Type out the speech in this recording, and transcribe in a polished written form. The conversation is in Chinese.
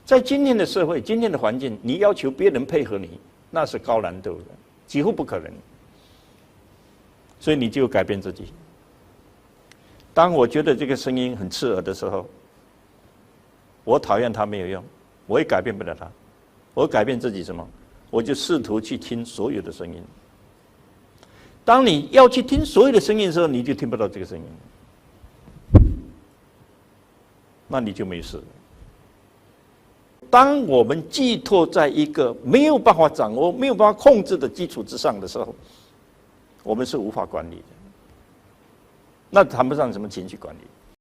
在今天的社会、今天的环境，你要求别人配合你，那是高难度的，几乎不可能。所以你就改变自己。当我觉得这个声音很刺耳的时候，我讨厌它没有用，我也改变不了它。我改变自己什么？我就试图去听所有的声音。当你要去听所有的声音的时候，你就听不到这个声音，那你就没事了。当我们寄托在一个没有办法掌握、没有办法控制的基础之上的时候，我们是无法管理的。那谈不上什么情绪管理。